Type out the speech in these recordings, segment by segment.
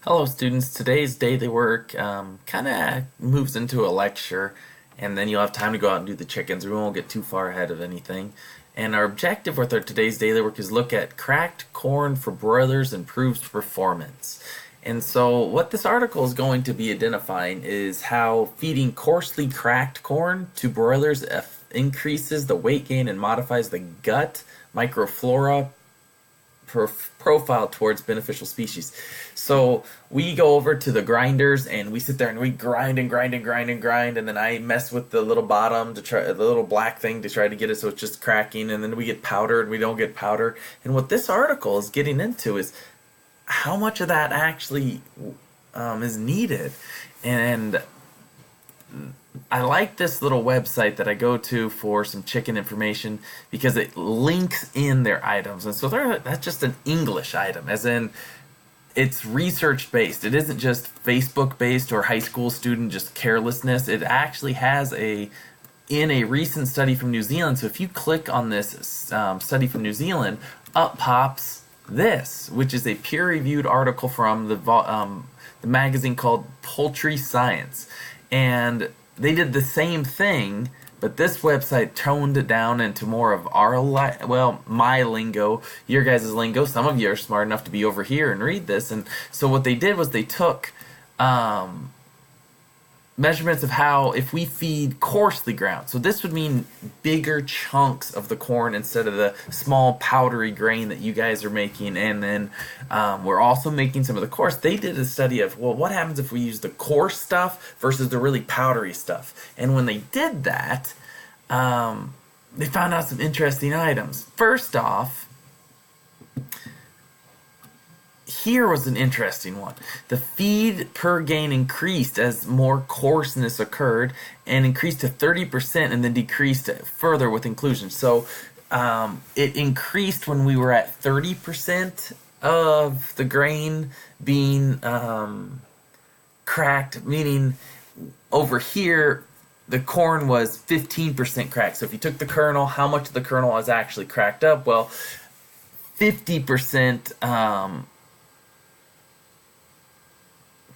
Hello, students. Today's daily work kind of moves into a lecture, and then you'll have time to go out and do the chickens. We won't get too far ahead of anything. And our objective with our today's daily work is look at cracked corn for broilers improves performance. And so, what this article is going to be identifying is how feeding coarsely cracked corn to broilers increases the weight gain and modifies the gut microflora profile towards beneficial species. So we go over to the grinders and we sit there and we grind and grind and grind and grind, and then I mess with the little bottom to try the little black thing to try to get it so it's just cracking, and then we get powder and we don't get powder. And what this article is getting into is how much of that actually is needed. And I like this little website that I go to for some chicken information because it links in their items. And so that's just an English item, as in it's research based. It isn't just Facebook based or high school student just carelessness. It actually has in a recent study from New Zealand. So if you click on this study from New Zealand, up pops this, which is a peer reviewed article from the magazine called Poultry Science. And they did the same thing, but this website toned it down into more of my lingo, your guys' lingo. Some of you are smart enough to be over here and read this. And so what they did was they took measurements of how if we feed coarsely ground. So this would mean bigger chunks of the corn instead of the small powdery grain that you guys are making. And then we're also making some of the coarse. They did a study of, well, what happens if we use the coarse stuff versus the really powdery stuff? And when they did that, they found out some interesting items. First off, here was an interesting one. The feed per gain increased as more coarseness occurred and increased to 30% and then decreased further with inclusion. So it increased when we were at 30% of the grain being cracked, meaning over here the corn was 15% cracked. So if you took the kernel, how much of the kernel was actually cracked up? Well, 50%.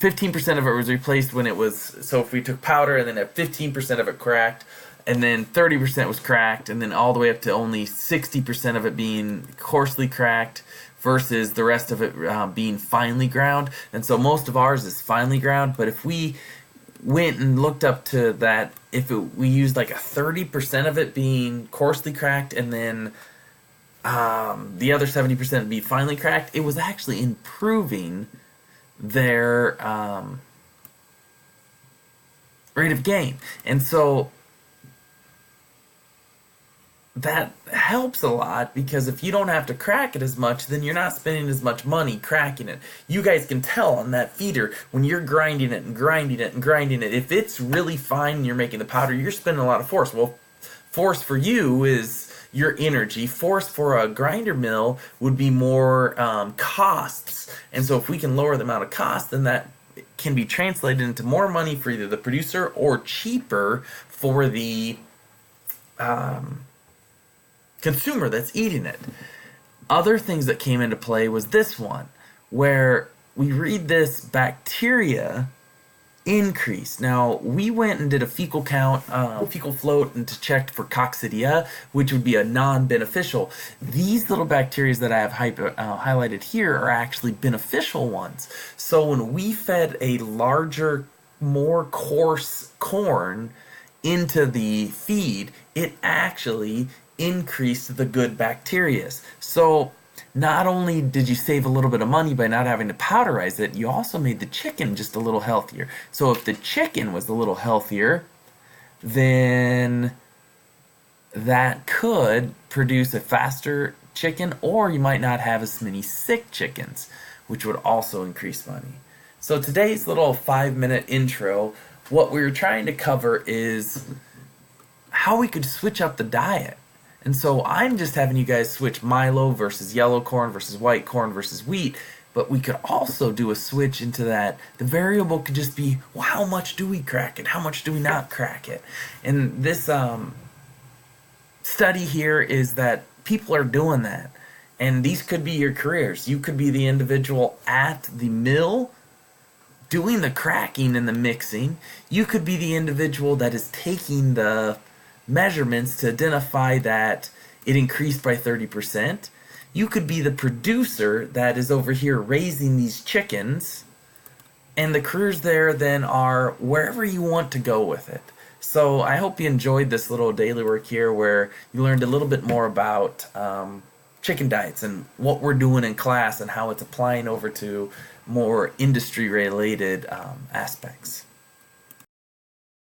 15% of it was replaced when it was, so if we took powder and then at 15% of it cracked, and then 30% was cracked, and then all the way up to only 60% of it being coarsely cracked versus the rest of it being finely ground. And so most of ours is finely ground, but if we went and looked up to that, we used like a 30% of it being coarsely cracked and then the other 70% be finely cracked, it was actually improving their rate of gain. And so that helps a lot, because if you don't have to crack it as much, then you're not spending as much money cracking it. You guys can tell on that feeder when you're grinding it and grinding it and grinding it. If it's really fine and you're making the powder, you're spending a lot of force. Well, force for you is your energy. Force for a grinder mill would be more costs. And so if we can lower the amount of cost, then that can be translated into more money for either the producer or cheaper for the consumer that's eating it. Other things that came into play was this one, where we read this bacteria increase. Now, we went and did a fecal count, fecal float, and checked for coccidia, which would be a non-beneficial. These little bacteria that I have highlighted here are actually beneficial ones. So when we fed a larger, more coarse corn into the feed, it actually increased the good bacteria. So not only did you save a little bit of money by not having to powderize it, you also made the chicken just a little healthier. So if the chicken was a little healthier, then that could produce a faster chicken, or you might not have as many sick chickens, which would also increase money. So today's little 5-minute intro, what we were trying to cover is how we could switch up the diet. And so I'm just having you guys switch Milo versus yellow corn versus white corn versus wheat, but we could also do a switch into that. The variable could just be, well, how much do we crack it? How much do we not crack it? And this study here is that people are doing that. And these could be your careers. You could be the individual at the mill doing the cracking and the mixing. You could be the individual that is taking the measurements to identify that it increased by 30%. You could be the producer that is over here raising these chickens, and the crews there then are wherever you want to go with it. So I hope you enjoyed this little daily work here where you learned a little bit more about chicken diets and what we're doing in class and how it's applying over to more industry related aspects.